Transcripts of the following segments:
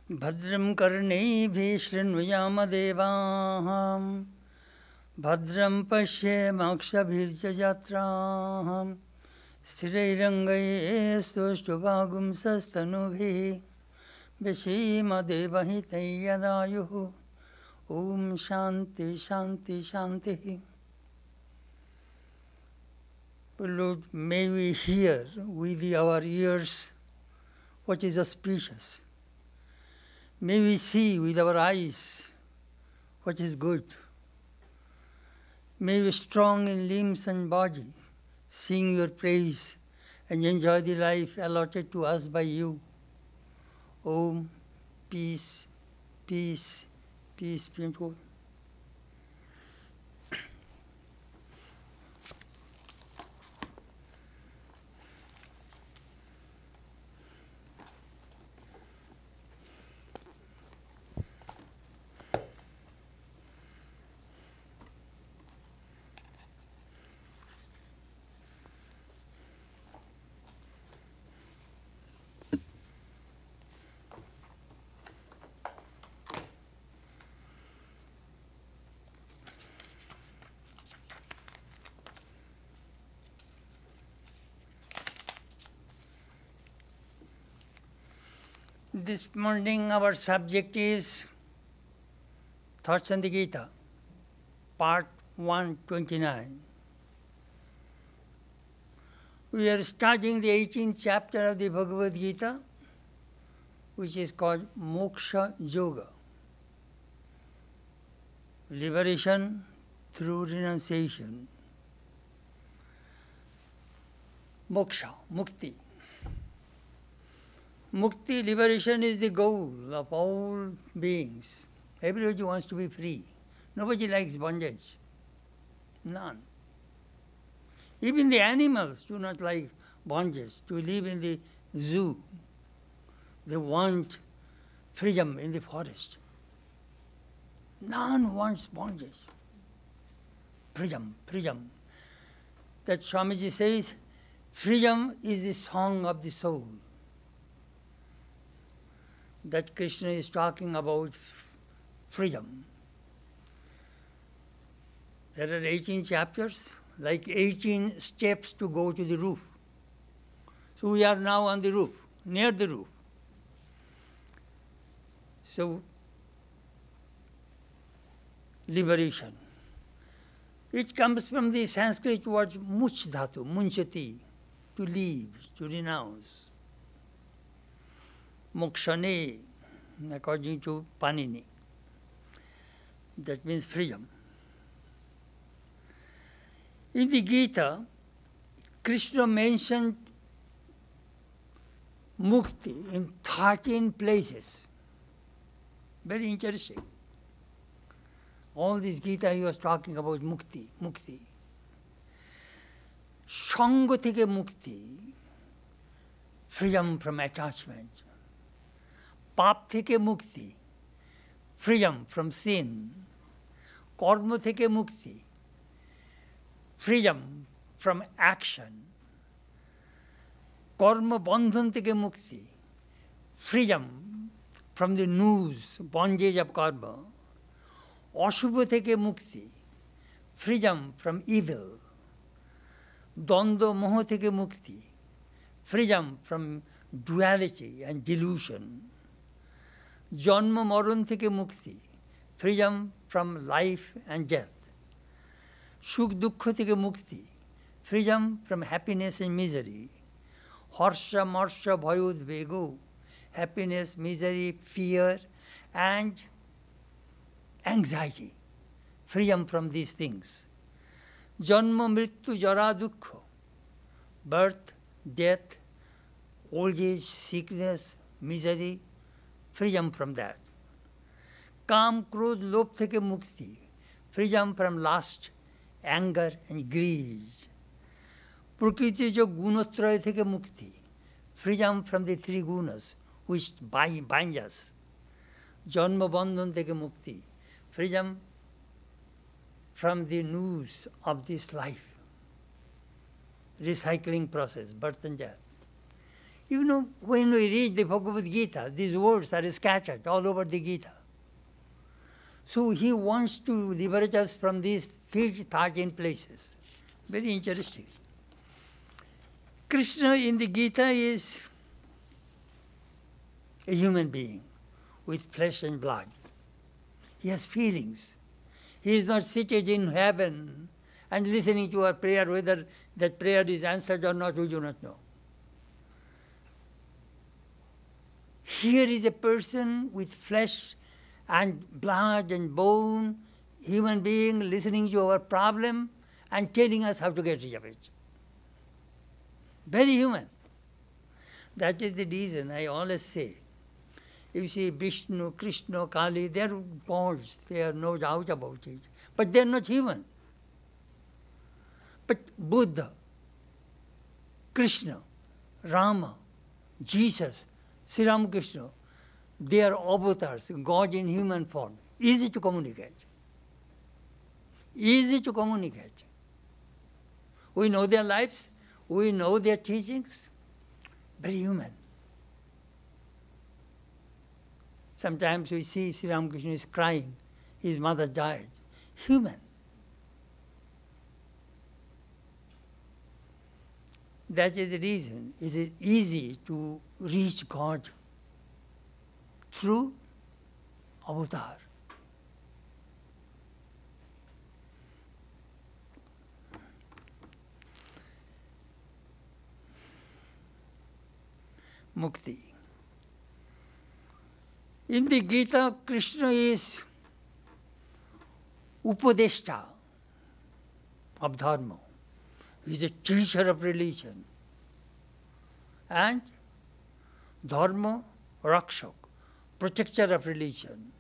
Bhadram karnebhi shrunuyama devaham Bhadram pashe makshabhirjajatraham Sthirairangaye stoshubhagum sastanubhi Vishima devahitai yadayuhu Om Shanti Shanti Shanti. Lord, may we hear with our ears what is auspicious. May we see with our eyes what is good. May we be strong in limbs and body, sing your praise and enjoy the life allotted to us by you. Om, peace, peace, peace be unto all. This morning our subject is Thoughts on the Gita, part 129. We are studying the 18th chapter of the Bhagavad Gita, which is called Moksha Yoga, liberation through renunciation. Moksha, mukti. Mukti, liberation, is the goal of all beings. Everybody wants to be free. Nobody likes bondage. None. Even the animals do not like bondage, to live in the zoo. They want freedom in the forest. None wants bondage. Freedom, freedom. That Swamiji says, freedom is the song of the soul. That Krishna is talking about freedom. There are 18 chapters, like 18 steps to go to the roof. So we are now on the roof, near the roof. So, liberation. It comes from the Sanskrit word much dhatu, munchati, to leave, to renounce. Mokshane, according to Panini. That means freedom. In the Gita, Krishna mentioned mukti in 13 places. Very interesting. All this Gita he was talking about mukti, mukti. Sanga theke mukti, freedom from attachment. Pap theke mukti, freedom from sin. Karma theke mukti, freedom from action. Karma bandhan theke mukti, freedom from the noose, bondage of karma. Ashubha theke mukti, freedom from evil. Dvandva moha theke mukti, freedom from duality and delusion. Janma maran theke mukti, freedom from life and death. Sukh dukkha theke mukti, freedom from happiness and misery. Harsha marsha bhayodvego, happiness, misery, fear, and anxiety. Freedom from these things. Janma mrityu jara dukkha, birth, death, old age, sickness, misery, freedom from that. Kam, krodh, lobh theke mukti, freedom from lust, anger and greed. Prakriti jo gunatraya theke mukti, freedom from the three gunas which bind us. Janma bandhan theke mukti, freedom from the noose of this life. recycling process, birth and death. You know, when we read the Bhagavad Gita, these words are scattered all over the Gita. So he wants to liberate us from these 13 places. Very interesting. Krishna in the Gita is a human being with flesh and blood. He has feelings. He is not seated in heaven and listening to our prayer, whether that prayer is answered or not, we do not know. Here is a person with flesh and blood and bone, human being listening to our problem and telling us how to get rid of it. Very human. That is the reason I always say, if you see Vishnu, Krishna, Kali, they are gods, there are no doubt about it. But they are not human. But Buddha, Krishna, Rama, Jesus, Sri Ramakrishna, they are avatars, God in human form. Easy to communicate. Easy to communicate. We know their lives, we know their teachings. Very human. Sometimes we see Sri Ramakrishna is crying, his mother died. Human. That is the reason it is easy to reach God through avatar. Mukti. In the Gita, Krishna is Upadeshta of Dharma. He is a teacher of religion. And Dharma, Rakshak, protector of religion,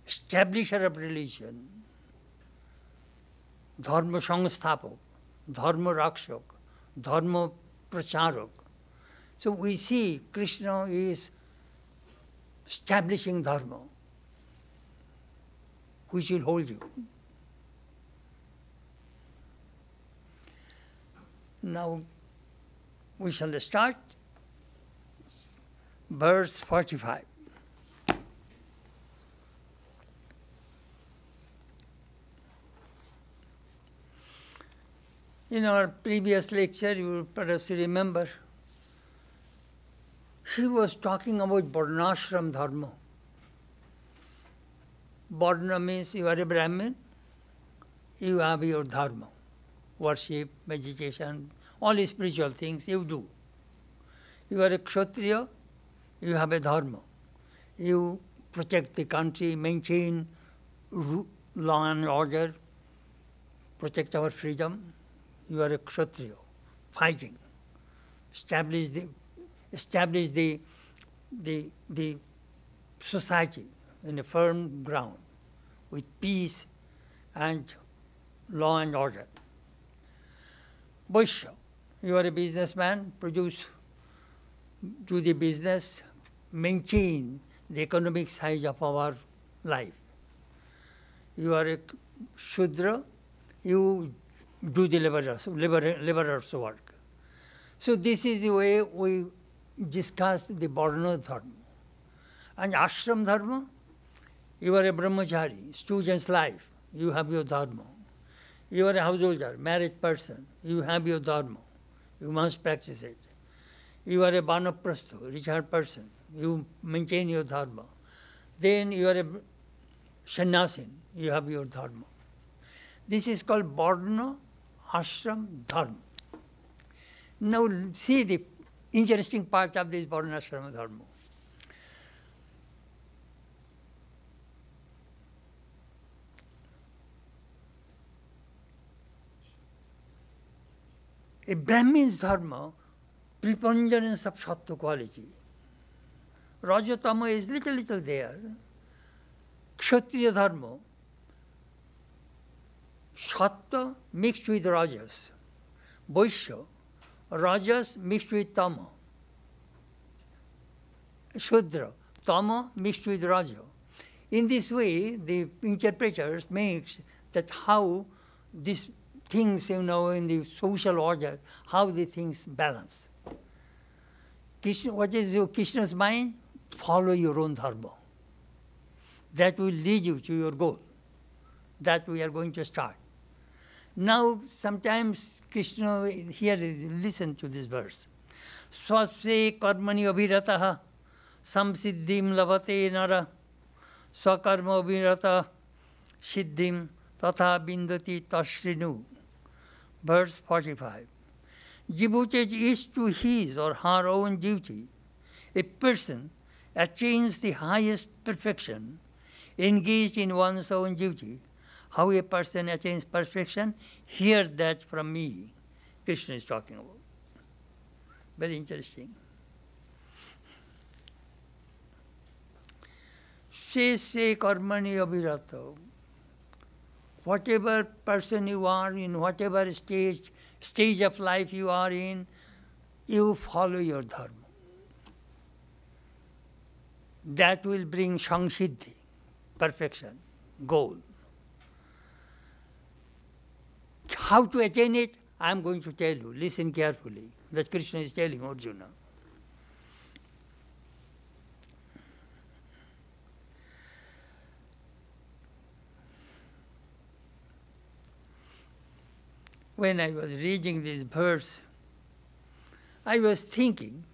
establisher of religion, Dharma Sangsthapak, Dharma Rakshak, Dharma Pracharak. So we see Krishna is establishing Dharma, which will hold you. Now we shall start verse 45. In our previous lecture, you will perhaps remember, he was talking about Varnashram Dharma. Varna means you are a Brahmin, you have your Dharma, worship, meditation, all spiritual things you do. You are a Kshatriya, you have a Dharma. You protect the country, maintain law and order, protect our freedom. You are a Kshatriya, fighting, establish the society in a firm ground with peace and law and order. Vaishya, you are a businessman, do the business, maintain the economic size of our life. You are a Shudra, you do the laborer's work. So this is the way we discuss the Varna Dharma. And Ashram Dharma, you are a brahmachari, student's life, you have your Dharma. You are a householder, married person, you have your Dharma, you must practice it. You are a Vanaprastha, retired person, you maintain your Dharma. Then you are a Sannyasin, you have your Dharma. This is called Varna Ashram Dharma. Now see the interesting part of this Varna Ashram Dharma. A Brahmin's Dharma, preponderance of Sattva quality. Rajatama is little there. Kshatriya Dharma, Sattva mixed with Rajas. Vaishya, Rajas mixed with Tama. Shudra, Tama mixed with Raja. In this way, the interpreters makes that how these things, in the social order, how the things balance. Krishna, what is Krishna's mind? Follow your own dharma. That will lead you to your goal. That we are going to start. Now, sometimes Krishna, here, listen to this verse. Swasve karmani abhirataha samsiddhim lavate nara swakarma abhirata siddhim tatha bindati tashrinu. Verse 45. Devoted is to his or her own duty. A person attains the highest perfection, engaged in one's own duty. How a person attains perfection? Hear that from me. Krishna is talking about. Very interesting. Se karmani abhirata. Whatever person you are in, whatever stage of life you are in, you follow your dharma. That will bring samsiddhi, perfection, goal. How to attain it, I am going to tell you. Listen carefully. That Krishna is telling Arjuna. When I was reading this verse, I was thinking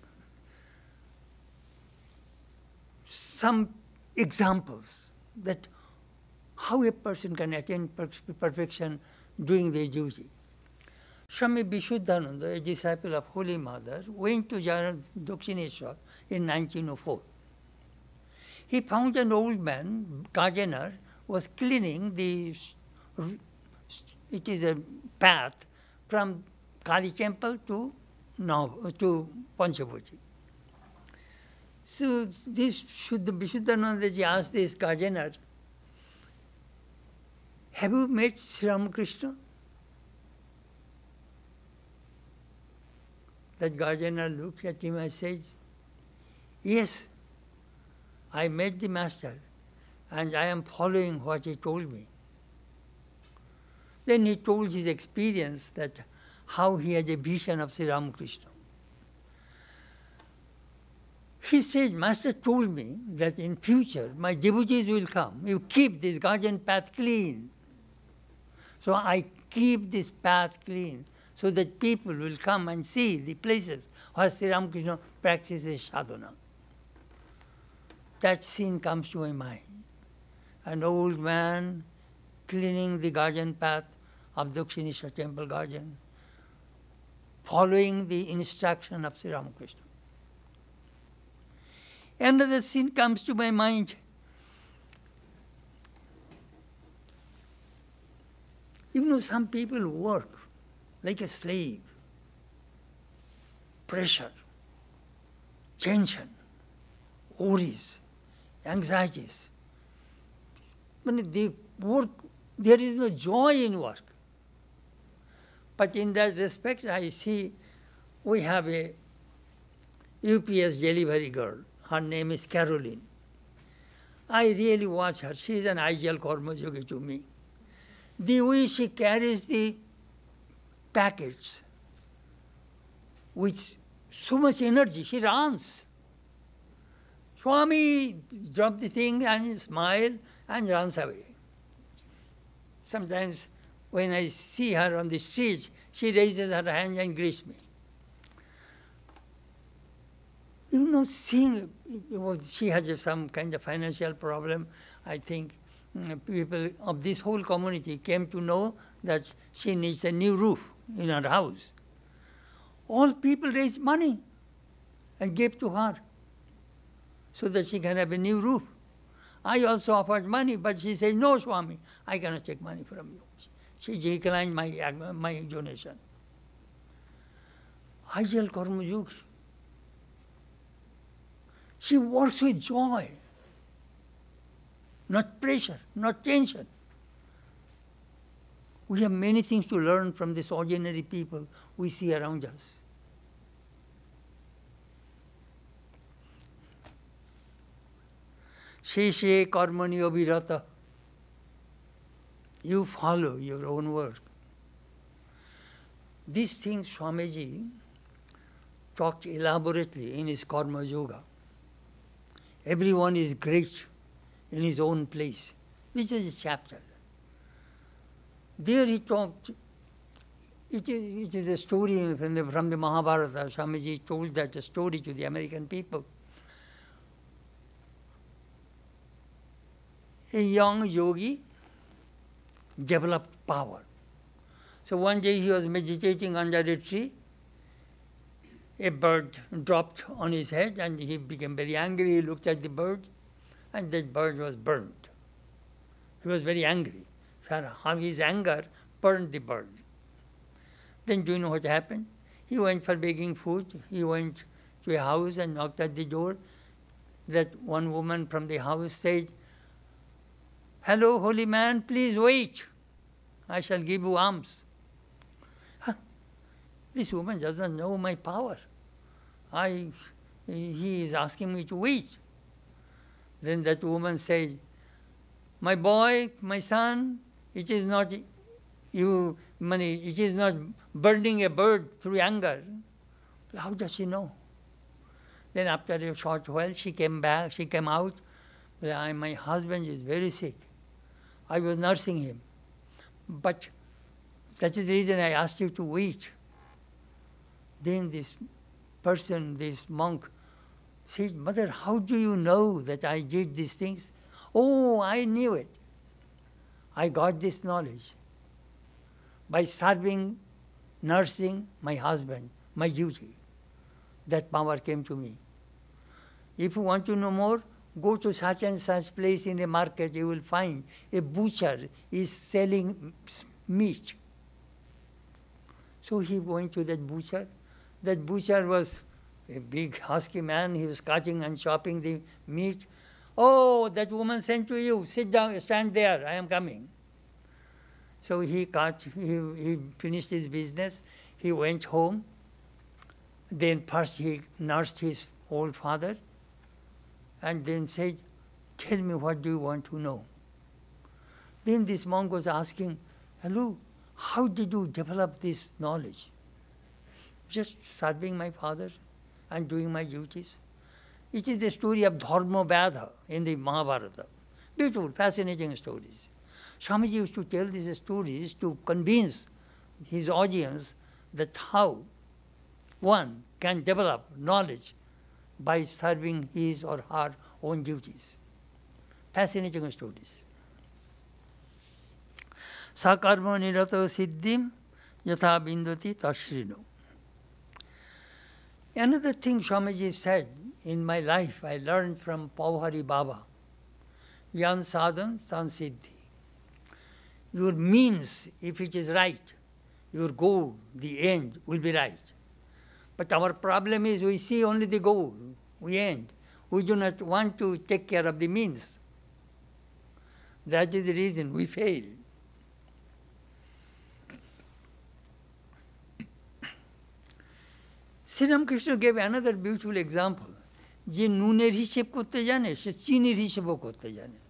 some examples that how a person can attain perfection doing their duty. Swami Vishuddhananda, a disciple of Holy Mother, went to Dakshineshwar in 1904. He found an old man, gardener, was cleaning it is a path from Kali temple to Panchabhuti. So this Vishuddhanandaji asked this gardener, have you met Sri Ramakrishna? That gardener looked at him and said, yes, I met the master and I am following what he told me. Then he told his experience that how he had a vision of Sri Ramakrishna. He said, Master told me that in future my devotees will come. You keep this garden path clean. So I keep this path clean so that people will come and see the places where Sri Ramakrishna practices sadhana. That scene comes to my mind. An old man cleaning the garden path of Dakshineshwar temple garden, following the instruction of Sri Ramakrishna. Another scene comes to my mind. Some people work like a slave. Pressure, tension, worries, anxieties. When they work, there is no joy in work. But in that respect, I see we have a UPS delivery girl. Her name is Caroline. I really watch her. She is an ideal karma yogi to me. The way she carries the packets with so much energy, she runs. Swami drops the thing and smiles and runs away. Sometimes when I see her on the street, she raises her hand and greets me. Seeing she has some kind of financial problem, I think people of this whole community came to know that she needs a new roof in her house. All people raised money and gave to her so that she can have a new roof. I also offered money, but she says, no, Swami, I cannot take money from you. She declined my donation. Ideal Karma Yogi. She works with joy, not pressure, not tension. We have many things to learn from these ordinary people we see around us. Sheshe karmani abhirata. You follow your own work. These things Swamiji talked elaborately in his Karma Yoga. Everyone is great in his own place. This is a chapter. There he talked, it is a story from the Mahabharata. Swamiji told that story to the American people. A young yogi developed power. So one day he was meditating under a tree. A bird dropped on his head and he became very angry. He looked at the bird and that bird was burned. He was very angry. So how his anger burned the bird. Then do you know what happened? He went for begging food. He went to a house and knocked at the door. That one woman from the house said, "Hello, holy man, please wait. I shall give you alms." This woman doesn't know my power. He is asking me to wait. Then that woman said, "My boy, my son, it is not it is not burning a bird through anger." How does she know? Then after a short while, she came back, she came out. My husband is very sick. I was nursing him. But that is the reason I asked you to wait. Then this person, this monk, said, "Mother, how do you know that I did these things?" "Oh, I knew it. I got this knowledge by serving, nursing my husband, my duty. That power came to me. If you want to know more, go to such and such place in a market, you will find a butcher is selling meat." So he went to that butcher. That butcher was a big husky man. He was cutting and chopping the meat. "Oh, that woman sent to you. Sit down, stand there, I am coming." So he finished his business. He went home. Then first he nursed his old father and then said, "Tell me, what do you want to know?" Then this monk was asking, "Hello, how did you develop this knowledge?" "Just serving my father and doing my duties." It is the story of Dharma Bada in the Mahabharata. Beautiful, fascinating stories. Swamiji used to tell these stories to convince his audience that how one can develop knowledge by serving his or her own duties. Fascinating stories. Sakarma nirato siddhim yatha bindati tashrino. Another thing Swamiji said in my life, I learned from Pauhari Baba, yan sadhan tan siddhi. Your means, if it is right, your goal, the end, will be right. But our problem is we see only the goal, we end. We do not want to take care of the means. That is the reason we fail. Sri Ramakrishna gave another beautiful example. যে নুনের হিসেব করতে জানে সে চিনির হিসেবও করতে জানে.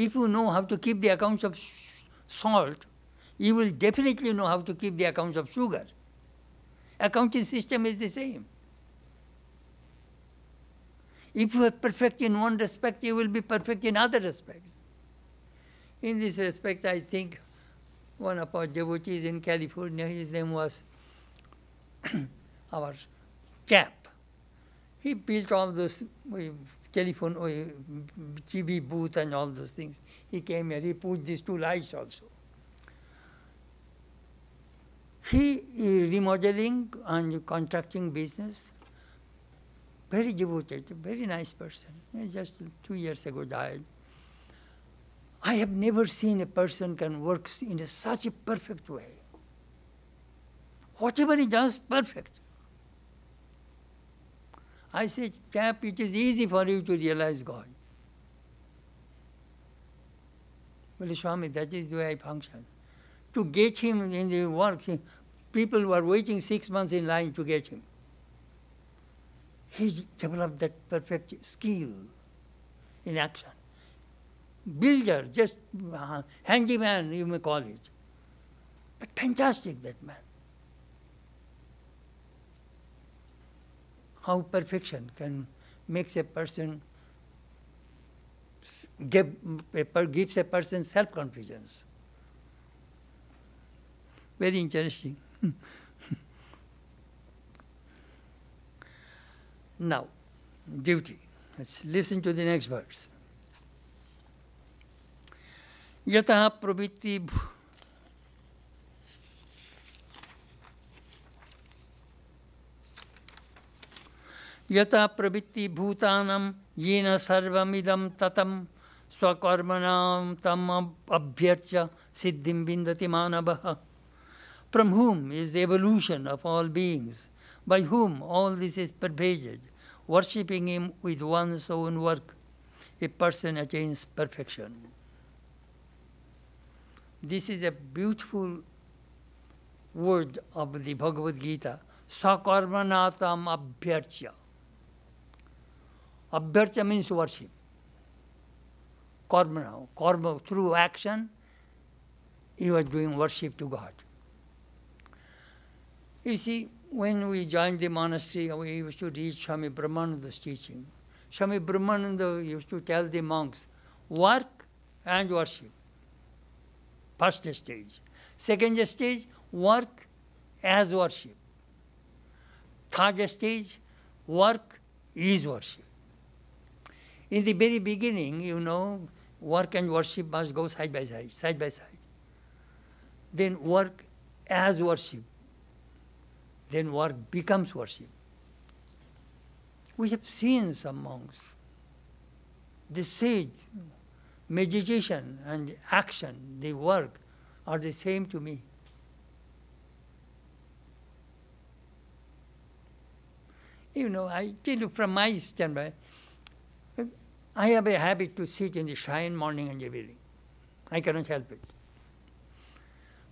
If you know how to keep the accounts of salt, you will definitely know how to keep the accounts of sugar. Accounting system is the same. If you are perfect in one respect, you will be perfect in other respects. In this respect, I think one of our devotees in California, his name was our chap. He built all those telephone, TV booth and all those things. He came here, he put these two lights also. He is remodeling and contracting business. Very devoted, very nice person. He just 2 years ago died. I have never seen a person can work in such a perfect way. Whatever he does, perfect. I said, chap, it is easy for you to realize God. Well, Swami, that is the way I function. To get him in the work, people were waiting 6 months in line to get him. He developed that perfect skill in action. Builder, just handyman, you may call it. But fantastic, that man. how perfection can makes a person gives a person self-confidence. Very interesting. Now, duty. Let's listen to the next verse. Yataha pravritti Yata pravritti bhutanam yena sarvamidam tatam swakarmanam tam abhyarcha siddhim vindati manavaha. From whom is the evolution of all beings, by whom all this is pervaded, worshipping him with one's own work, a person attains perfection. This is a beautiful word of the Bhagavad Gita. Sakarmanatam abhyarcha. Abhyarcha means worship. Karma, through action, he was doing worship to God. You see, when we joined the monastery, we used to read Swami Brahmananda's teaching. Swami Brahmananda used to tell the monks, work and worship. First stage. Second stage, work as worship. Third stage, work is worship. In the very beginning, you know, work and worship must go side by side, side by side. Then work as worship. Then work becomes worship. We have seen some monks. They said meditation and action, the work, are the same to me. You know, I tell you from my standpoint, I have a habit to sit in the shrine morning and evening. I cannot help it.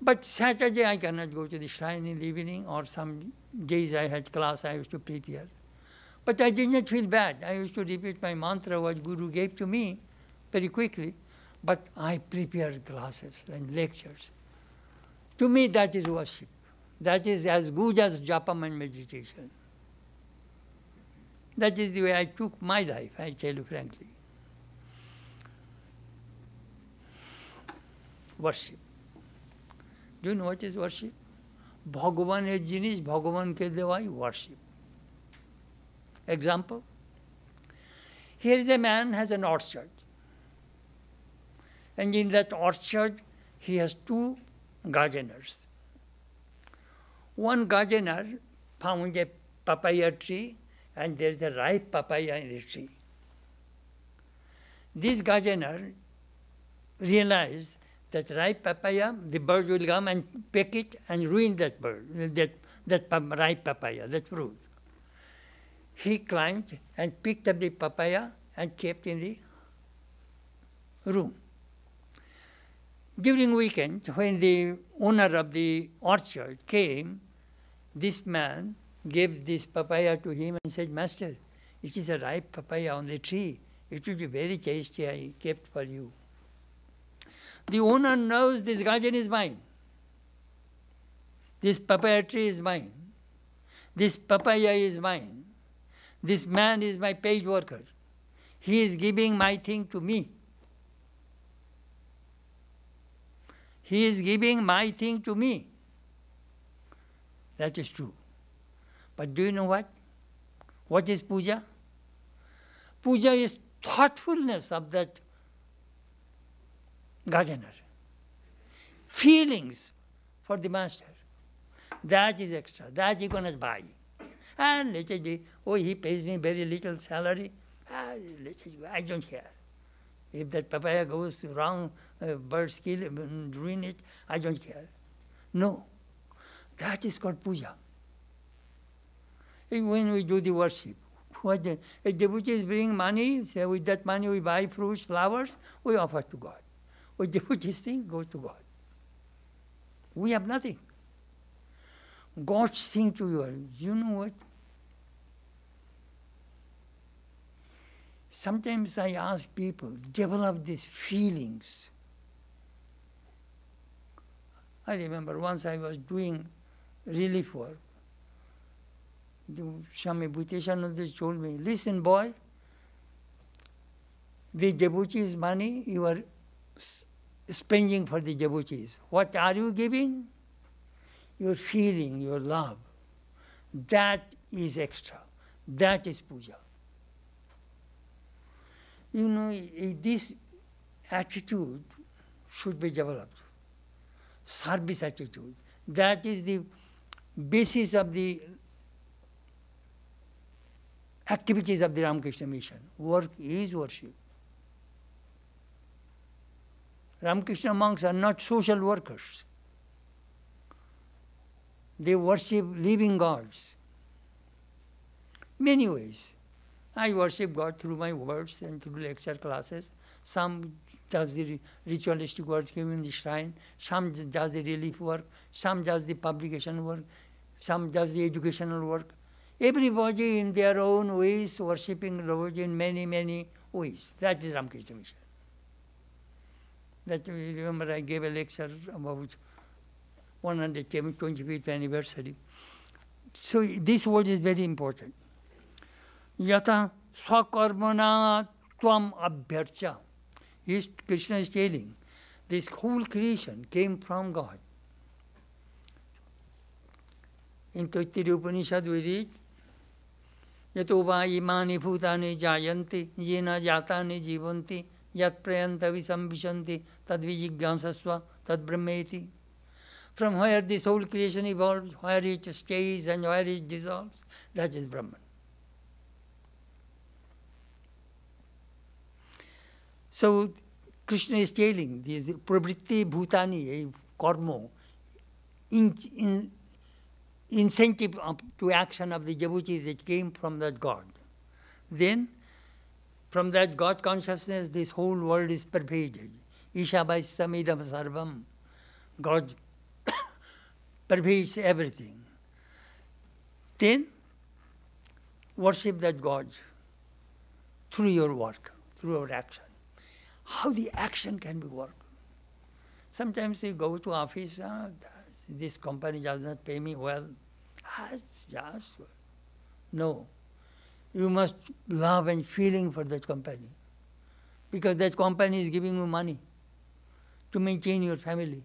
But Saturday I cannot go to the shrine in the evening, or some days I had class, I used to prepare. But I did not feel bad. I used to repeat my mantra, what Guru gave to me, very quickly. But I prepared classes and lectures. To me, that is worship. That is as good as japam and meditation. That is the way I took my life, I tell you frankly. Worship. Do you know what is worship? Bhagavan is jinis, Bhagavan ke devai, worship. Example. Here is a man has an orchard. And in that orchard, he has two gardeners. One gardener found a papaya tree, and there is a ripe papaya in the tree. This gardener realized that ripe papaya, the bird will come and pick it and ruin that bird, that ripe papaya, that fruit. He climbed and picked up the papaya and kept in the room. During weekend, when the owner of the orchard came, this man gave this papaya to him and said, Master, it is a ripe papaya on the tree. It will be very tasty, I kept for you. The owner knows this garden is mine. This papaya tree is mine. This papaya is mine. This man is my paid worker. He is giving my thing to me. He is giving my thing to me. That is true. But do you know what? What is puja? Puja is thoughtfulness of that gardener. Feelings for the master. That is extra. That you cannot buy. And later, oh, he pays me very little salary. I don't care. If that papaya goes wrong, birds kill it, ruin it, I don't care. No. That is called puja. When we do the worship, a devotees bring money, say with that money we buy fruits, flowers, we offer to God. What devotees think goes to God. We have nothing. God's thing to you. You know what? Sometimes I ask people, develop these feelings. I remember once I was doing relief work. Swami Bhuteshananda told me, listen boy, the devotees' money you are spending for the devotees. What are you giving? Your feeling, your love. That is extra. That is puja. You know, this attitude should be developed. Service attitude. That is the basis of the activities of the Ramakrishna mission. Work is worship. Ramakrishna monks are not social workers. They worship living gods. Many ways. I worship God through my words and through lecture classes. Some does the ritualistic work given in the shrine, some does the relief work, some does the publication work, some does the educational work. Everybody in their own ways worshipping Lord in many, many ways. That is Ramakrishna mission. That remember I gave a lecture about 125th anniversary. So this word is very important. Yata swakarmana tvam abhyarcha. Krishna is telling, this whole creation came from God. In Taittiriya Upanishad we read, Yato va imani bhutani jayanti, yena jatani jivanti, yat prayanta visambhishanti, tad vijigyansasva, tad brahmeti. From where this whole creation evolves, where it stays and where it dissolves, that is Brahman. So Krishna is telling this pravritti bhutani, karma, incentive to action of the devotees that came from that God. Then, from that God consciousness, this whole world is pervaded. Isha vaistamidam sarvam. God pervades everything. Then, worship that God through your work, through your action. How the action can be worked. Sometimes you go to office, this company does not pay me well. Just no. You must love and feeling for that company. Because that company is giving you money to maintain your family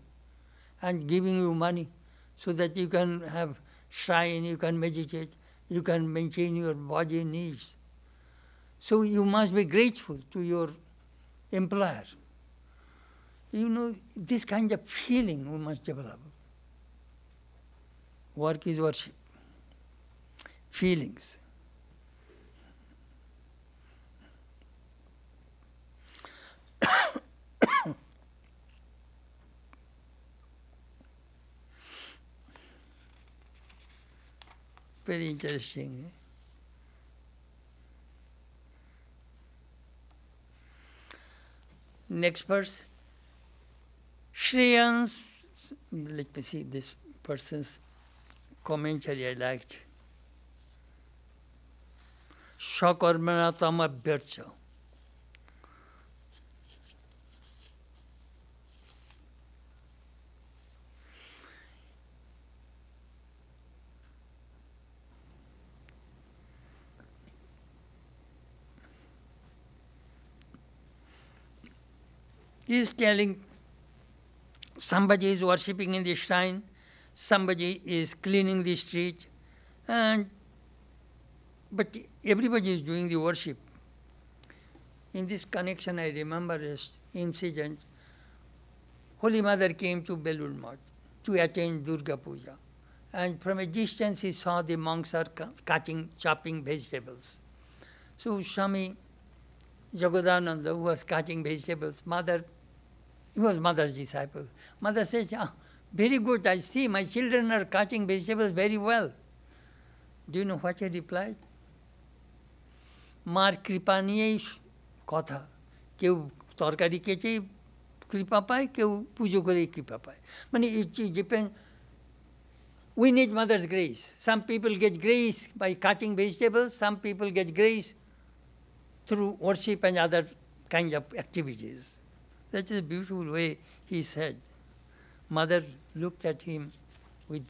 and giving you money so that you can have shrine, you can meditate, you can maintain your body needs. So you must be grateful to your employer. You know, this kind of feeling we must develop. Work is worship. Feelings. Very interesting. Next verse. Shreyans, let me see this person's commentary I liked. Shakarmana tamabhyarcha. He is telling somebody is worshipping in the shrine, somebody is cleaning the street, but everybody is doing the worship. In this connection, I remember an incident. Holy Mother came to Belur Math to attend Durga Puja. And from a distance, he saw the monks are chopping vegetables. So Swami Jagodananda, who was cutting vegetables, he was Mother's disciple. Mother says, very good, I see my children are cutting vegetables very well. Do you know what he replied? Mar kripa niye kotha. Keu torkari keche kripa paye, keu pujo kore kripa paye. Mane it depends. We need Mother's grace. Some people get grace by cutting vegetables, some people get grace through worship and other kinds of activities. That is a beautiful way he said. Mother looked at him with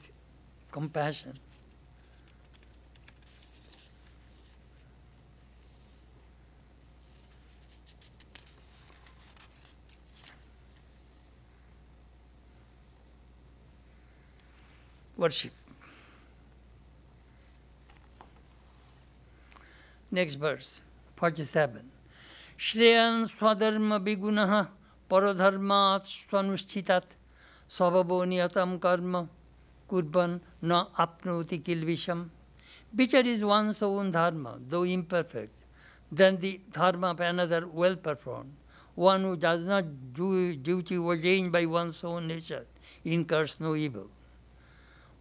compassion. worship. Next verse, 47. Shreyan swadharma vigunaha paradharmat swanuschitat svabhavoniyatam karma kurban na apnoti kilvisham. Whichever is one's own dharma, though imperfect, than the dharma of another well performed. One who does not do duty ordained by one's own nature incurs no evil.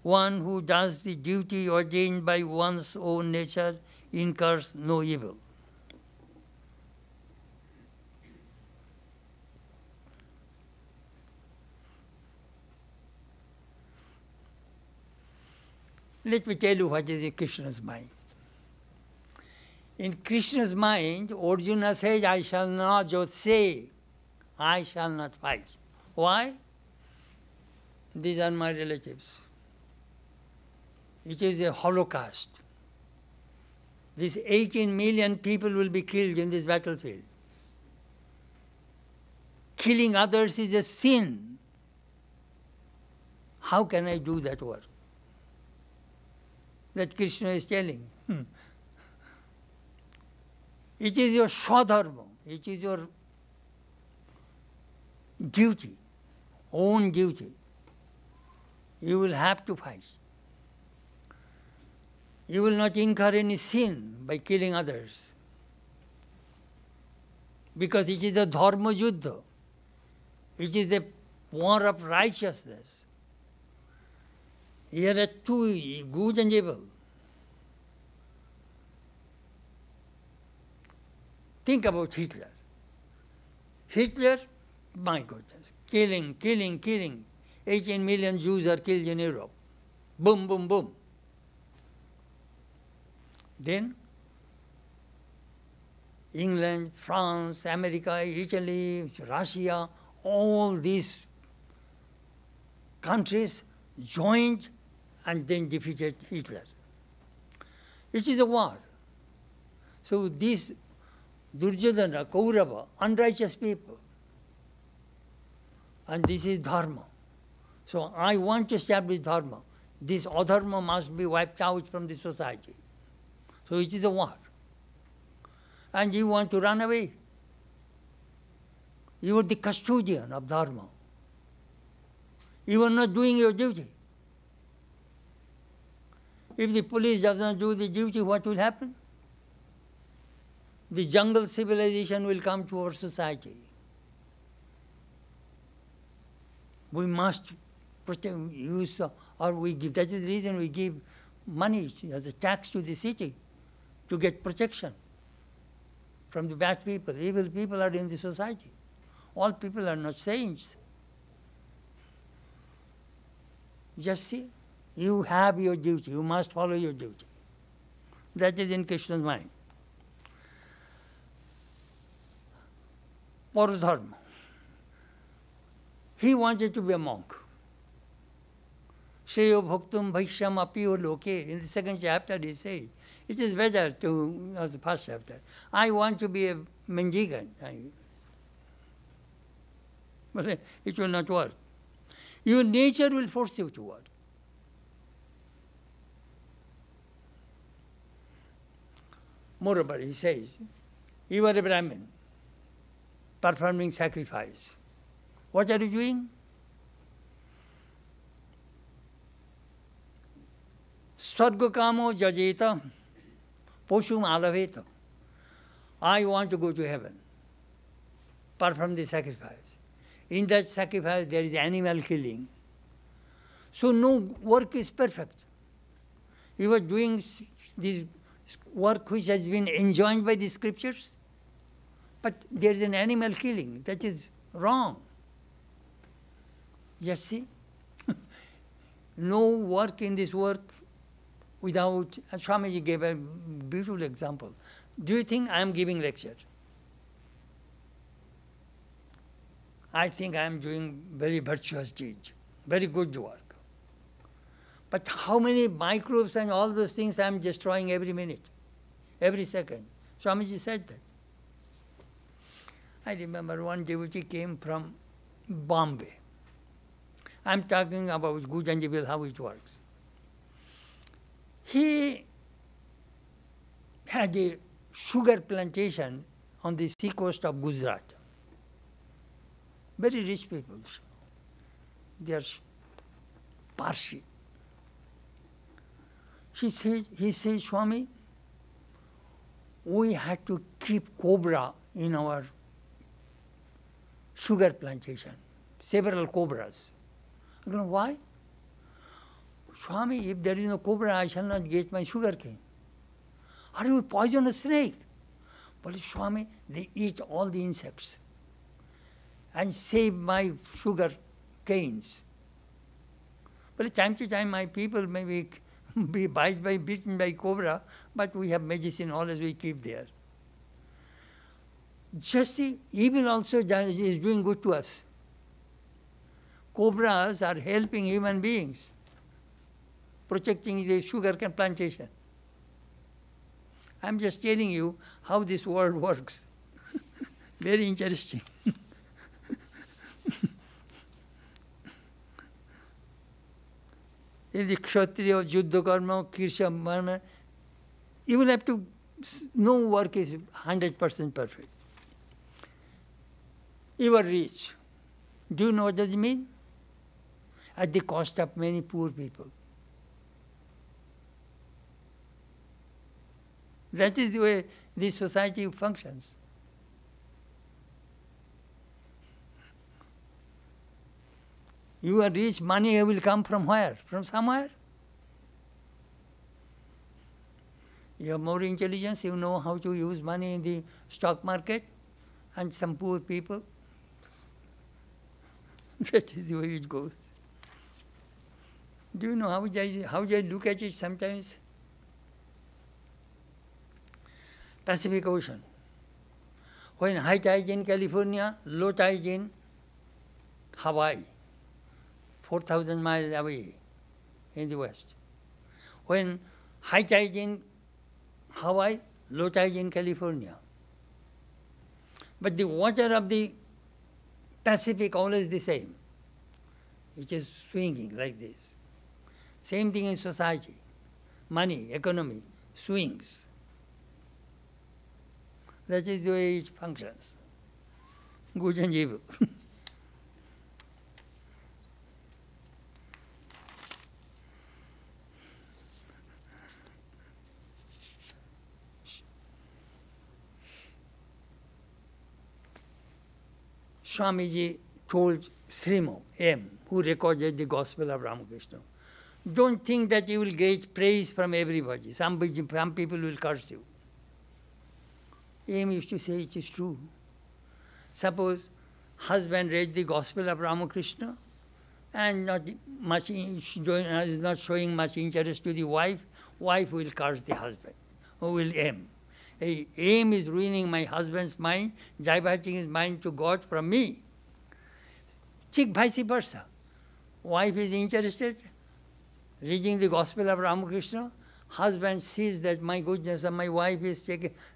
One who does the duty ordained by one's own nature incurs no evil. Let me tell you what is in Krishna's mind. In Krishna's mind, Arjuna says, I shall not just say, I shall not fight. Why? These are my relatives. It is a holocaust. These 18 million people will be killed in this battlefield. Killing others is a sin. How can I do that work? That Krishna is telling. It is your swadharma, it is your duty, own duty. You will have to fight. You will not incur any sin by killing others. Because it is a dharma yuddha. It is the war of righteousness. Here are two, good and evil. Think about Hitler. Hitler, my goodness, killing. 18 million Jews are killed in Europe. Boom, boom, boom. Then England, France, America, Italy, Russia, all these countries joined and then defeated Hitler. It is a war. So these Duryodhana, Kaurava, unrighteous people. And this is Dharma. So I want to establish Dharma. This adharma must be wiped out from the society. So it is a war. And you want to run away. You are the custodian of Dharma. You are not doing your duty. If the police does not do the duty, what will happen? The jungle civilization will come to our society. We must protect, or we give, that is the reason we give money as a tax to the city to get protection from the bad people. Evil people are in the society. All people are not saints. Just see, you have your duty, you must follow your duty. That is in Krishna's mind. Paradharma. He wanted to be a monk. Shreyo bhaktum bhaishyam apiyo loke. In the second chapter he says, it is better to, as the first chapter, I want to be a mendicant. But it will not work. Your nature will force you to work. Moreover, he says, you are a Brahmin performing sacrifice. What are you doing? Swarga kamo jajeta, poshum alaveta. I want to go to heaven. Perform the sacrifice. In that sacrifice, there is animal killing. So no work is perfect. You are doing this work which has been enjoined by the scriptures, but there is an animal killing. That is wrong. Just see. No work in this work without, Swamiji gave a beautiful example. Do you think I am giving lecture? I think I am doing very virtuous deed, very good work. But how many microbes and all those things I am destroying every minute, every second? Swamiji said that. I remember one devotee came from Bombay. I am talking about good and evil, how it works. He had a sugar plantation on the sea coast of Gujarat. Very rich people. They are Parsi. He says, Swami, we had to keep cobra in our sugar plantation, several cobras. I go, why? Swami, if there is no cobra, I shall not get my sugar cane. Are you poison a snake? But Swami, they eat all the insects and save my sugar canes. But time to time, my people may be bitten by cobra, but we have medicine always we keep there. Just the evil also is doing good to us. Cobras are helping human beings, protecting the sugar cane plantation. I'm just telling you how this world works. Very interesting. In the Kshatriya, Juddha Karma, Krishna Dharma, you will have to, no work is 100% perfect. You are rich. Do you know what does it mean? At the cost of many poor people. That is the way this society functions. You are rich, money will come from where? From somewhere. You have more intelligence, you know how to use money in the stock market, and some poor people. That is the way it goes. Do you know how I look at it sometimes? Pacific Ocean. When high tide in California, low tide in Hawaii, 4,000 miles away in the west. When high tide in Hawaii, low tide in California. But the water of the Pacific always the same. It is swinging like this. Same thing in society. Money, economy, swings. That is the way it functions. Good and evil. Swamiji told Srimo M., who recorded the Gospel of Ramakrishna, don't think that you will get praise from everybody. Some people will curse you. M used to say it is true. Suppose husband read the Gospel of Ramakrishna and is not showing much interest to the wife, wife will curse the husband, who will aim. Hey, aim is ruining my husband's mind, diverting his mind to God from me. Vice versa. Wife is interested, reading the Gospel of Ramakrishna. Husband sees that, my goodness, my wife is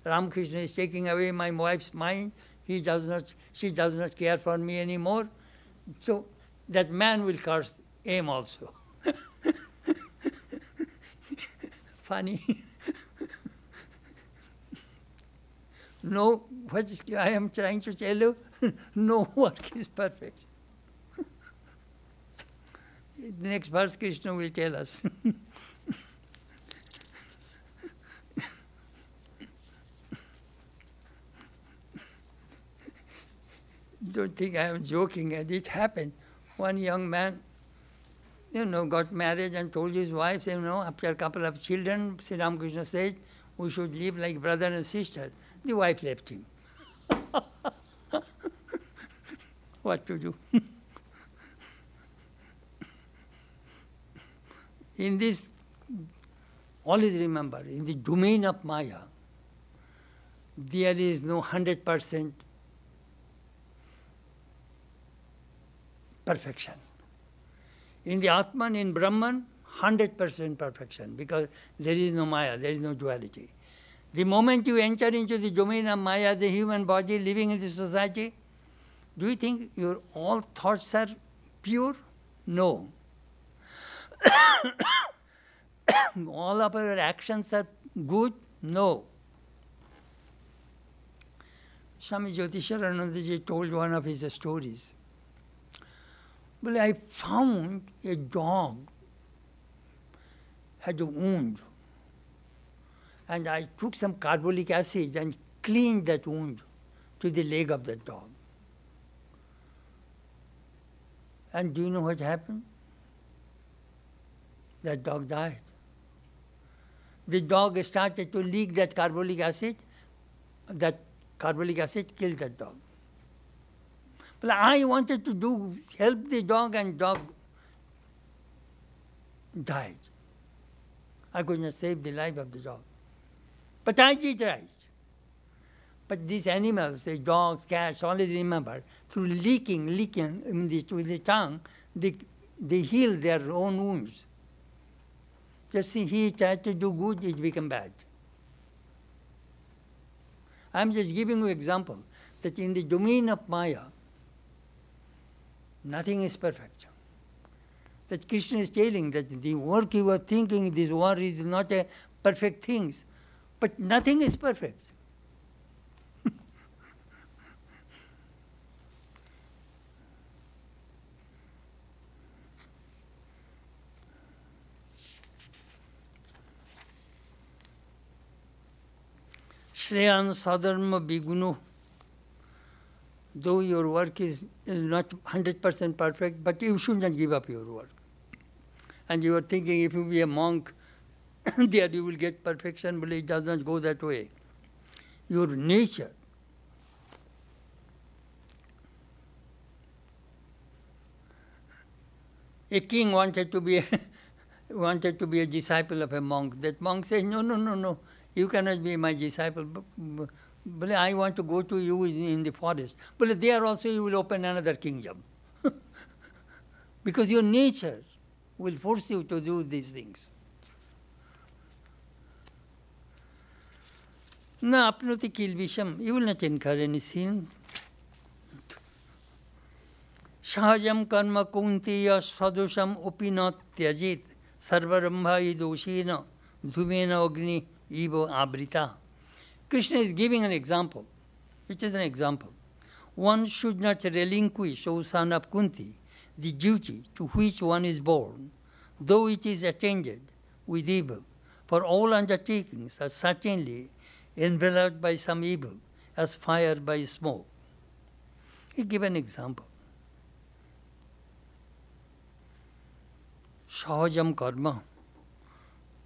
Ramakrishna is taking away my wife's mind. She does not care for me anymore. So that man will curse aim also. Funny. No, what I am trying to tell you, no work is perfect. The next verse Krishna will tell us. Don't think I am joking, and it happened. One young man, got married and told his wife, after a couple of children, Sri Ramakrishna said, we should live like brother and sister. The wife left him. What to do? In this, always remember, in the domain of Maya, there is no 100% perfection. In the Atman, in Brahman, 100% perfection, because there is no Maya, there is no duality. The moment you enter into the domain of Maya as a human body living in this society, do you think your all thoughts are pure? No. all of our actions are good? No. Swami Jyotisharanandaji told one of his stories. Well, I found a dog had a wound, and I took some carbolic acid and cleaned that wound to the leg of that dog. And do you know what happened? That dog died. The dog started to leak that carbolic acid. That carbolic acid killed that dog. But I wanted to help the dog, and dog died. I could not save the life of the dog. But I did right. But these animals, the dogs, cats, always remember, through licking with the tongue, they heal their own wounds. Just see, he tried to do good, it became bad. I'm just giving you an example that in the domain of Maya, nothing is perfect. That Krishna is telling that the work you are thinking, this war is not a perfect thing, but nothing is perfect. Shreyan sadharma bigunu. Though your work is not 100% perfect, but you should not give up your work. And you are thinking if you be a monk, there you will get perfection, but it does not go that way. Your nature. A king wanted to be a disciple of a monk. That monk said, no. You cannot be my disciple. But I want to go to you in the forest. But there also you will open another kingdom. Because your nature will force you to do these things. Na apnoti kilvisham. You will not incur any sin. Sahajam karma kuntiya sadusham upinat tyajit sarvarambhai doshena dhumena agni Ivo abrita. Krishna is giving an example. It is an example. One should not relinquish, O son of Kunti, the duty to which one is born, though it is attended with evil. For all undertakings are certainly enveloped by some evil, as fire by smoke. He gave an example. Sahajam karma,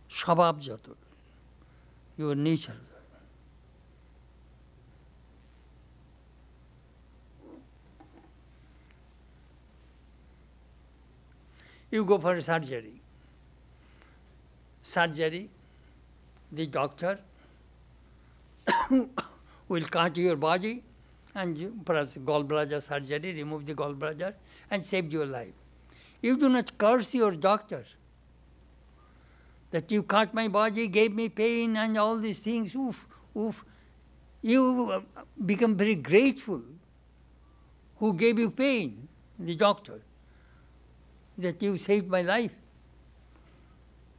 shabab jato. Your nature. You go for surgery. Surgery, the doctor will cut your body and perhaps gallbladder surgery, remove the gallbladder and save your life. You do not curse your doctor that you cut my body, gave me pain and all these things. Oof. You become very grateful. Who gave you pain? The doctor. That you saved my life.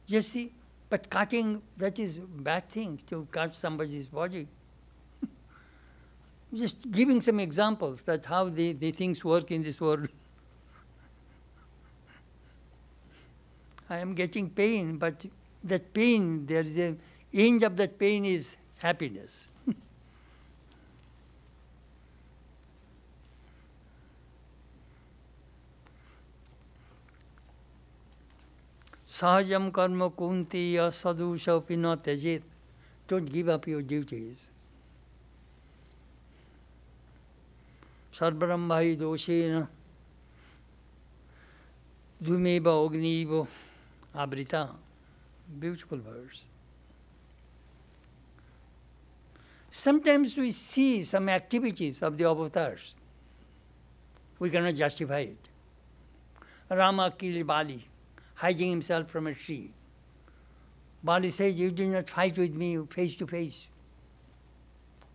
Just see, but cutting, that is a bad thing, to cut somebody's body. Just giving some examples that how the things work in this world. I am getting pain, but that pain, there is an end of that pain is happiness. Sahajam karma kunti asadusha pina tejit. Don't give up your duties. Sarbrahmai doshena dhumeba ognivo abrita. Beautiful verse. Sometimes we see some activities of the avatars. We cannot justify it. Rama killed Bali, hiding himself from a tree. Bali said, you did not fight with me face to face.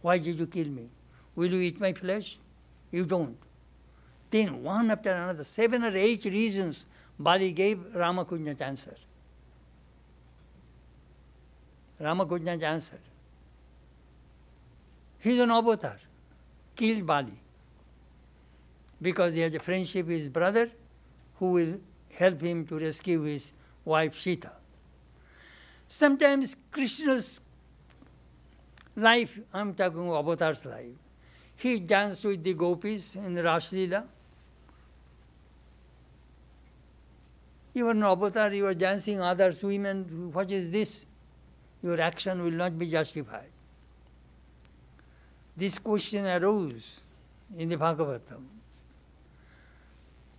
Why did you kill me? Will you eat my flesh? You don't. Then one after another, 7 or 8 reasons Bali gave, Rama could not answer. Rama could not answer. He is an avatar, killed Bali, because he has a friendship with his brother who will help him to rescue his wife Sita. Sometimes Krishna's life, I'm talking about avatar's life, he danced with the gopis in Ras Leela. You are an avatar, you are dancing others, women, what is this? Your action will not be justified. This question arose in the Bhagavatam.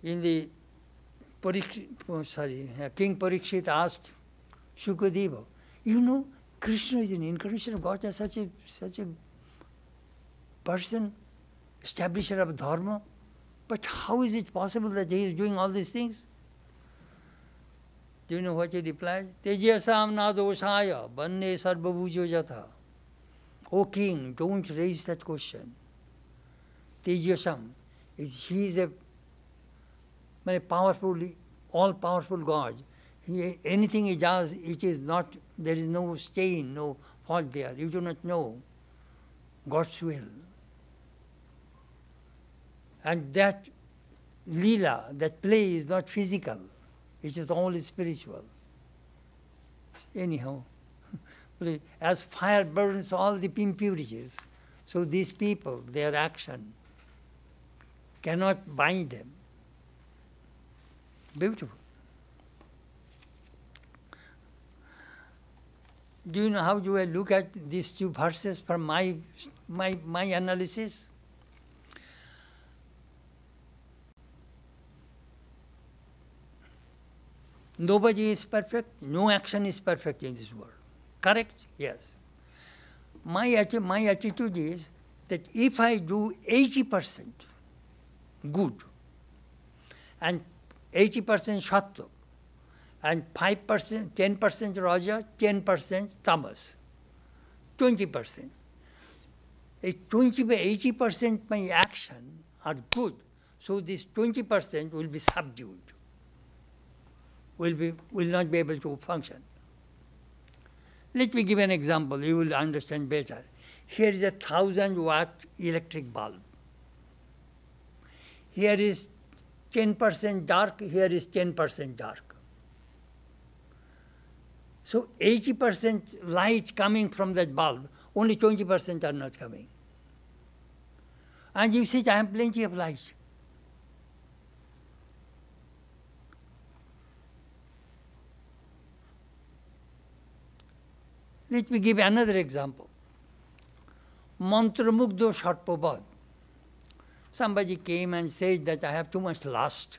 In the King Parikshit asked Shukadeva, you know, Krishna is an incarnation of God, such a person, establisher of Dharma, but how is it possible that he is doing all these things? Do you know what he replied? Tejyasam na doshaya, banne sarvabhujo jatha. O king, don't raise that question. Tejyasam, he is a very powerful, all-powerful God. Anything he does, it is not, there is no stain, no fault there. You do not know God's will. And that Leela, that play is not physical. It is only spiritual. Anyhow, as fire burns all the impurities, so these people, their action cannot bind them. Beautiful. Do you know how do I look at these two verses from my analysis? Nobody is perfect, no action is perfect in this world. Correct? Yes. My attitude is that if I do 80% good and 80% sattva and 5%, 10% raja, 10% tamas, 20%. 80% my action are good, so this 20% will be subdued. Will not be able to function. Let me give an example, you will understand better. Here is a 1,000-watt electric bulb. Here is 10% dark, here is 10% dark. So 80% light coming from that bulb, only 20% are not coming. And you say, I have plenty of light. Let me give another example. Mantra mugdo sharpabad. Somebody came and said that I have too much lust.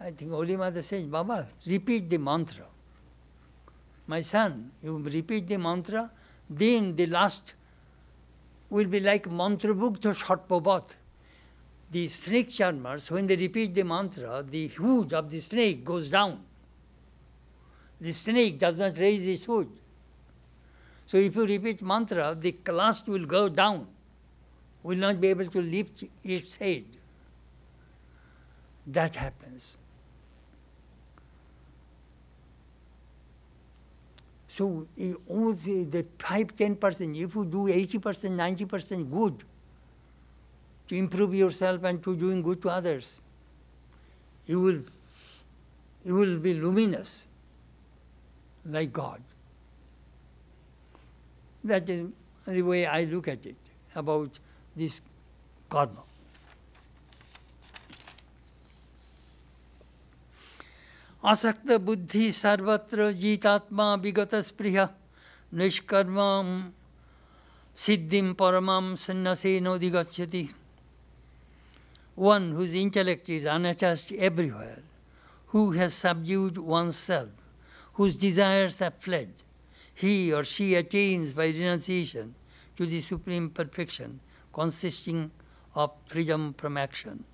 I think Holy Mother says, Baba, repeat the mantra. My son, you repeat the mantra, then the lust will be like mantra mugdo sharpabad. The snake charmers, when they repeat the mantra, the hood of the snake goes down. The snake does not raise its hood. So if you repeat mantra, the lust will go down, will not be able to lift its head. That happens. So all the 5-10%, if you do 80%, 90% good, to improve yourself and to doing good to others, you will be luminous like God. That is the way I look at it, about this karma. Asakta buddhi sarvatra jitatma vigata spriya nishkarmam siddhim paramam sannaseno digachyati. One whose intellect is unattached everywhere, who has subdued oneself, whose desires have fled, he or she attains by renunciation to the supreme perfection consisting of freedom from action.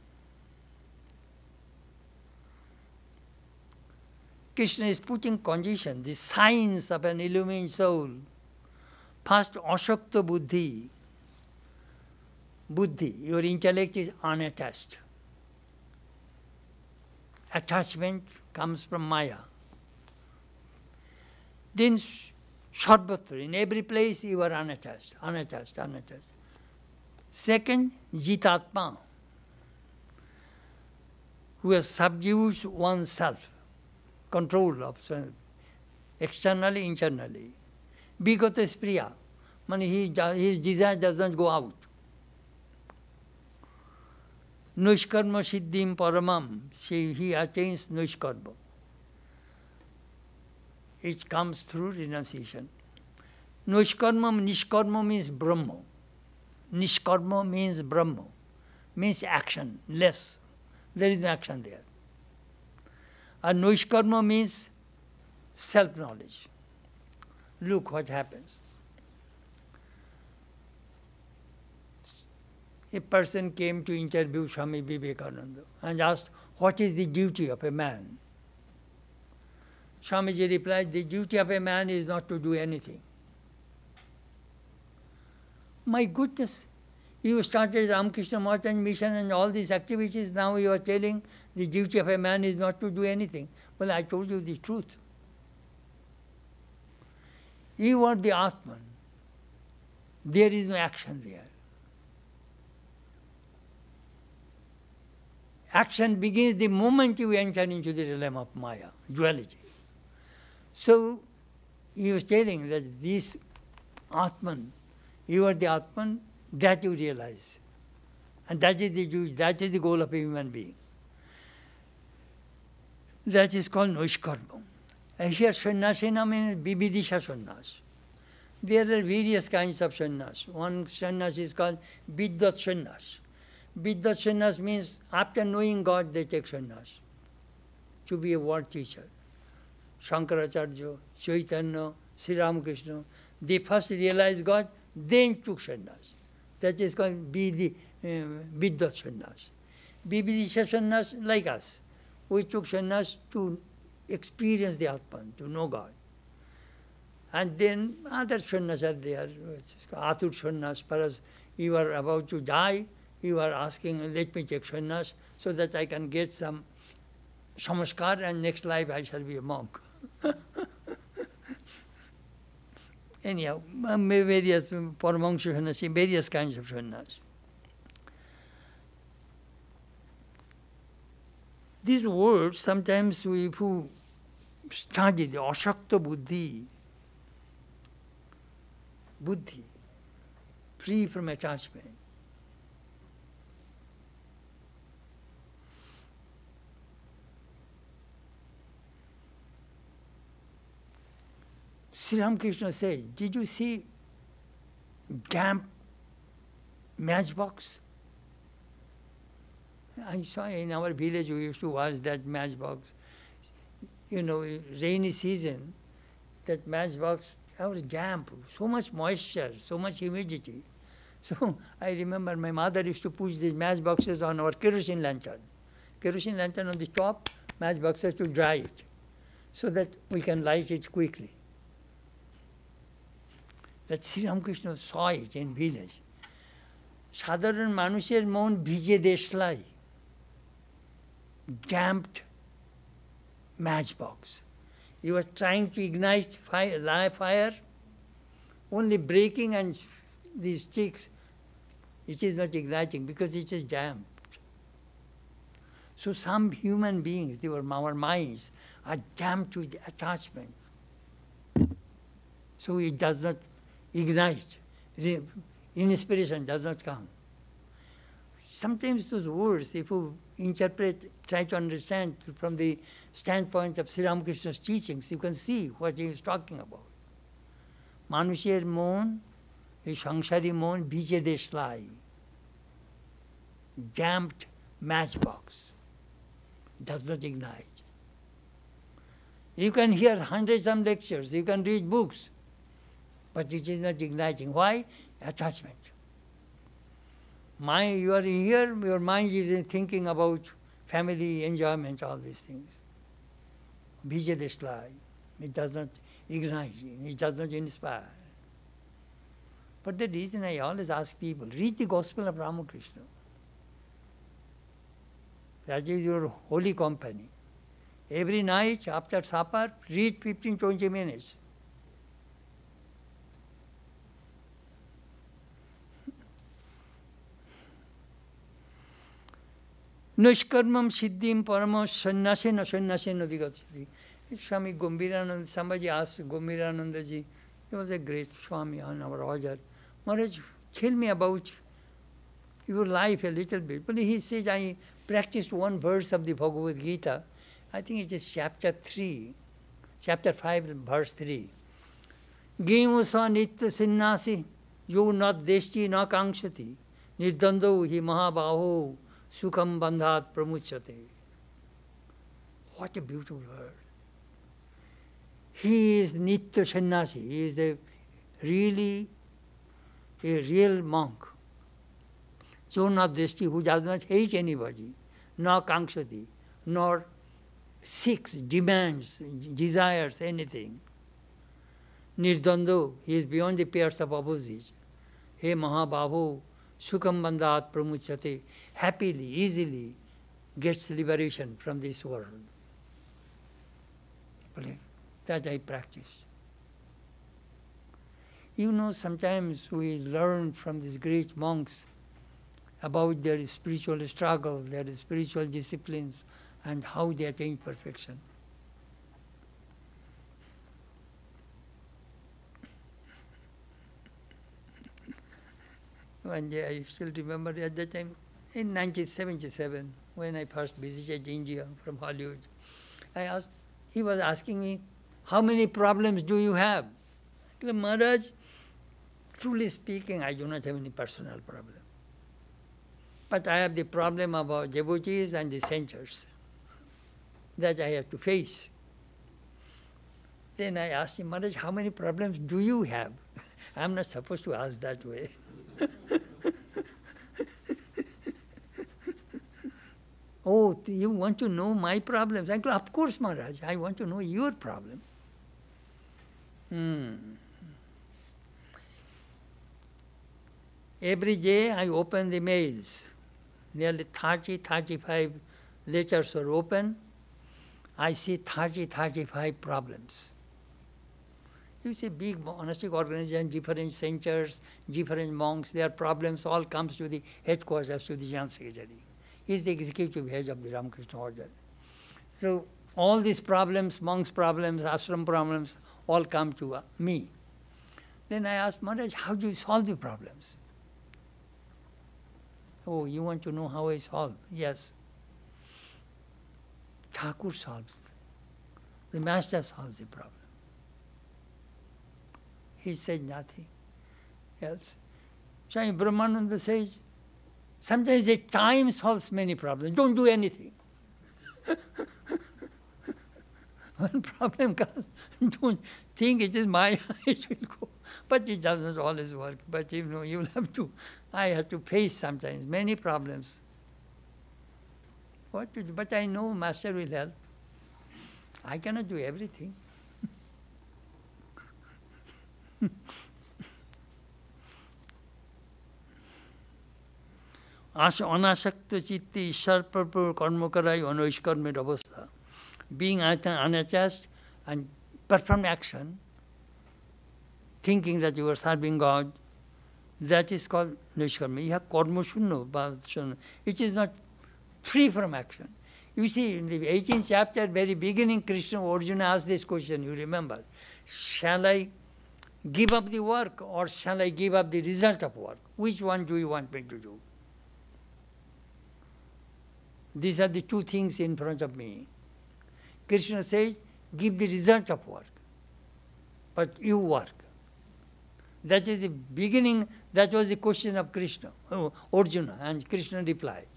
Krishna is putting condition, the signs of an illumined soul. First, ashakta buddhi. Buddhi, your intellect is unattached. Attachment comes from Maya. Then sarvatra, in every place you are unattached, unattached, unattached. Second, jitatma, who has subdued oneself, control of self, externally, internally. Bigata spriya, his desire does not go out. Nushkarma siddhim paramam, he attains nushkarma. It comes through renunciation. Nishkarma means Brahma. Nishkarma means Brahma, means action, less. There is no action there. And Nishkarma means self-knowledge. Look what happens. A person came to interview Swami Vivekananda and asked, what is the duty of a man? Swamiji replied, the duty of a man is not to do anything. My goodness, you started Ramakrishna Maharaj mission and all these activities, now you are telling the duty of a man is not to do anything. Well, I told you the truth. You are the Atman. There is no action there. Action begins the moment you enter into the realm of Maya, duality. So, he was telling that this Atman, you are the Atman, that you realize. And that is the goal of a human being. That is called Nushkarma. And here Sannyasina means Vividisha sannyas. There are various kinds of sannyas. One sannyas is called Viddat sannyas. Viddat sannyas means after knowing God they take sannyas to be a word teacher. Shankaracharya, Chaitanya, Sri Ramakrishna, they first realized God, then took sannyas. That is called Viddat sannyas. Vividisha sannyas like us. We took sannyas to experience the Atman, to know God. And then other sannyas are there, Atur sannyas, perhaps you are about to die, you are asking, let me take sannyas so that I can get some samaskar and next life I shall be a monk. Anyhow, various paramahansa sannyasi, various kinds of sannyas. These words, sometimes we who study the ashakta buddhi, free from attachment. Sri Ramakrishna said, did you see damp matchbox? I saw in our village we used to watch that matchbox. You know, rainy season, that matchbox was damp, so much moisture, so much humidity. So I remember my mother used to push these matchboxes on our kerosene lantern. Kerosene lantern on the top, matchboxes to dry it, so that we can light it quickly. That Sri Ramakrishna saw it in village. সাধারণ মানুষের মন ভিজে দেশলাই, damped matchbox. He was trying to ignite fire, only breaking and these sticks, it is not igniting because it is damped. So some human beings, our minds, are damped with attachment. So it does not ignite. Inspiration does not come. Sometimes those words, if you interpret, try to understand from the standpoint of Sri Ramakrishna's teachings, you can see what he is talking about. Manusher mon, a Shangshari mon, bije deshlai, damped matchbox, does not ignite. You can hear hundreds of lectures, you can read books, but it is not igniting. Why? Attachment. You are here, your mind is thinking about family, enjoyment, all these things. Bija deshlai. It does not ignite, it does not inspire. But the reason I always ask people, read the Gospel of Ramakrishna. That is your holy company. Every night after supper, read 15-20 minutes. Nushkarmam siddhim parama sannyasena digatati. Swami Gombirananda, somebody asked Gombirananda ji, he was a great Swami on our order, Maharaj, tell me about your life a little bit. But he says, I practiced one verse of the Bhagavad Gita. I think it is chapter 5, verse 3. Gimusa nitya sinnasi, yo not deshti na kankshati, nirdando hi mahabaho, sukham bandhat pramuchate. What a beautiful word. He is nitya sannyasi. He is really a real monk. So not deshti, who does not hate anybody, nor kankshati, nor seeks, demands, desires anything. Nirdando, he is beyond the pairs of opposites. He Mahabhavu, Sukham Bandhat Pramuchate, happily, easily gets liberation from this world. That I practice. You know, sometimes we learn from these great monks about their spiritual struggle, their spiritual disciplines, and how they attain perfection. One day I still remember at that time, in 1977, when I first visited India from Hollywood, he was asking me, how many problems do you have? I said, Maharaj, truly speaking, I do not have any personal problem. But I have the problem about devotees and the censors that I have to face. Then I asked him, Maharaj, how many problems do you have? I'm not supposed to ask that way. Oh, you want to know my problems? I go, of course, Maharaj, I want to know your problem. Every day I open the mails. Nearly 35 letters are open. I see 35 problems. It's a big monastic organization, different centers, different monks, their problems all comes to the headquarters, to the General Secretary. He's the executive head of the Ramakrishna order. So all these problems, monks' problems, ashram problems, all come to me. Then I asked, Maharaj, how do you solve the problems? Oh, you want to know how I solve? Yes. Thakur solves. The master solves the problem. He said nothing else. Swami Brahmananda says, sometimes the time solves many problems. Don't do anything. When problem comes, don't think it is Maya, it will go. But it doesn't always work. But you know, you will have to, I have to face sometimes many problems. What to do? But I know Master will help. I cannot do everything. Anasakta chitti ishar karma karai anoishkarmer avastha. Being unattached and perform action, thinking that you are serving God, that is called nishkarma. You have karma shunno, which is not free from action. You see, in the 18th chapter, very beginning, Krishna Arjuna asked this question, you remember. Shall I give up the work or shall I give up the result of work? Which one do you want me to do? These are the two things in front of me. Krishna says, give the result of work, but you work. That is the beginning, that was the question of Krishna, Arjuna, and Krishna replied.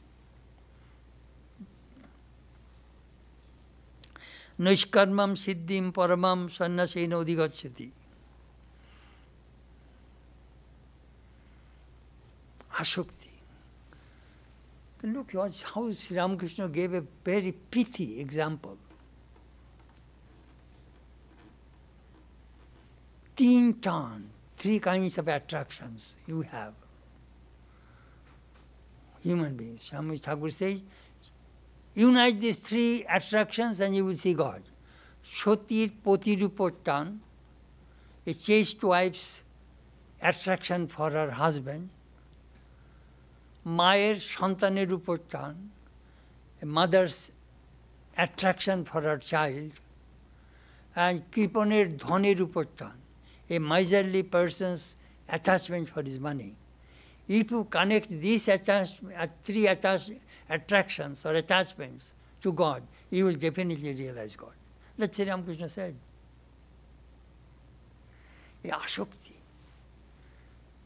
Nishkarmam siddhim paramam sannasena udhigacchati. Ashukti. Look how Sri Ramakrishna gave a very pithy example. 3 kinds of attractions you have. Human beings. Swami Thakur says, unite these 3 attractions and you will see God. Shotir potirupottan, a chaste wife's attraction for her husband. Mayer Shantaner Upottan, a mother's attraction for her child, and kripaner dhane rupatan, a miserly person's attachment for his money. If you connect these three attractions or attachments to God, you will definitely realize God. That's Sri Ramakrishna said. A ashokti.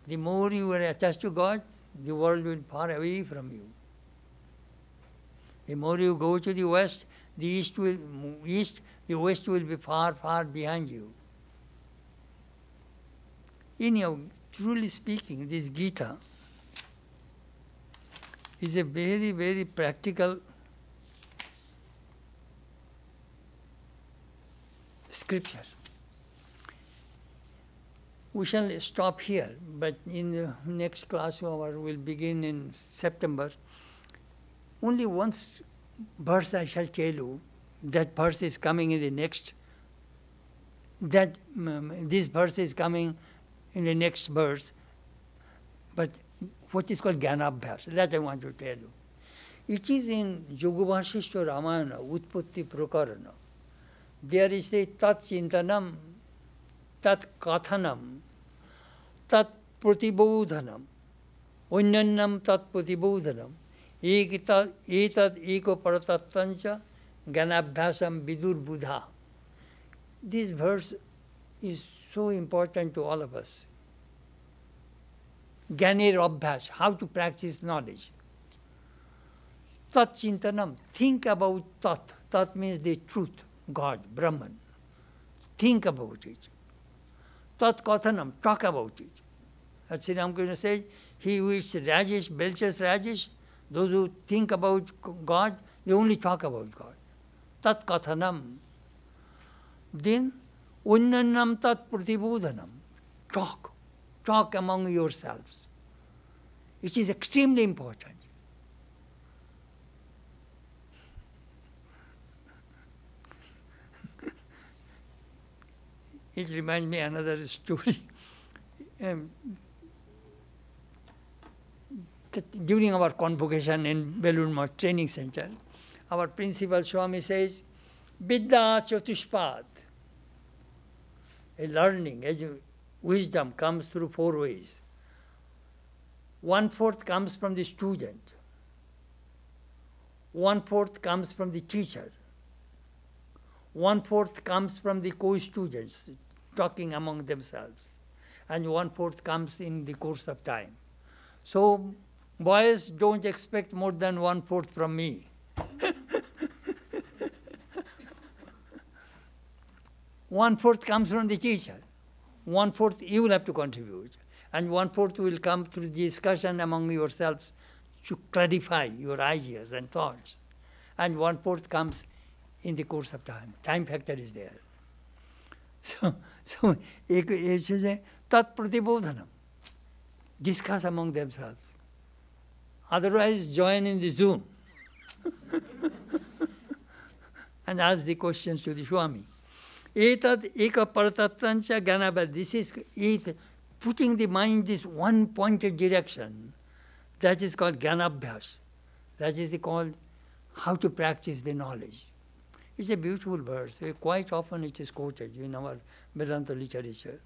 The more you are attached to God, the world will be far away from you. The more you go to the west, the west will be far, far behind you. Anyhow, truly speaking, this Gita is a very, very practical scripture. We shall stop here, but in the next class hour will begin in September. Only one verse I shall tell you. That verse is coming in the next. This verse is coming in the next verse. But what is called Jnanabhyas, that I want to tell you. It is in Yogavasishta Ramayana, Utpatti Prakarana. There is a Tat Chintanam, Tat Kathanam, Tat Pratibodhanam, Unnannam Tat Pratibodhanam, Etad Eko Paratattancha, Jnanabhyasam Vidur Buddha. This verse is so important to all of us. Jnaner Abhyas, how to practice knowledge. Tat Chintanam, think about Tat. Tat means the truth, God, Brahman. Think about it. Tat Kathanam, talk about it. As Sri Ramakrishna says, he who is Rajesh, belches Rajesh, those who think about God, they only talk about God. Tat Kathanam. Then, Unnannam Tat Pratibodhanam. Talk among yourselves. It is extremely important. It reminds me another story. During our convocation in Belur Math Training Center, our principal Swami says, Vidya Chatushpad. A learning, wisdom comes through four ways. 1/4 comes from the student. 1/4 comes from the teacher. 1/4 comes from the co-students talking among themselves. And 1/4 comes in the course of time. So, boys, don't expect more than 1/4 from me. 1/4 comes from the teacher. 1/4 you will have to contribute. And 1/4 will come through discussion among yourselves to clarify your ideas and thoughts. And 1/4 comes in the course of time. Time factor is there. So it says, Tat Pratibodhanam. Discuss among themselves. Otherwise, join in the Zoom. And ask the questions to the Swami. Etad eka paratattancha jnanabhyas. This is it, putting the mind in this one pointed direction. That is called jnanabhyas. That is called how to practice the knowledge. It's a beautiful verse. Quite often it is quoted in our Vedanta literature.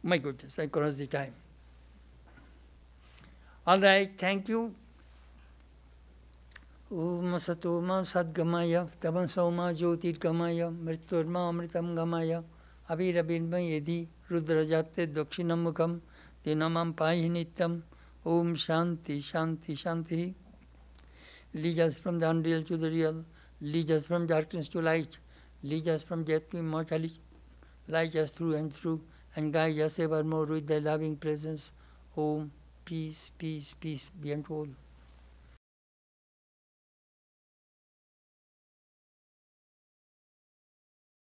My goodness, I crossed the time. All right, thank you. Om Satoma Sadgamaya, Tamasoma Jyotirgamaya, Mriturma Amritam Gamaya, Avirabirma Yedi, Rudrajate Dakshinamukam, Dinamam Pahinitam, Om Shanti, Shanti, Shanti. Lead us from the unreal to the real, lead us from darkness to light, lead us from death to immortality, light us through and through, and guide us evermore with thy loving presence. Om, peace, peace, peace be unto all.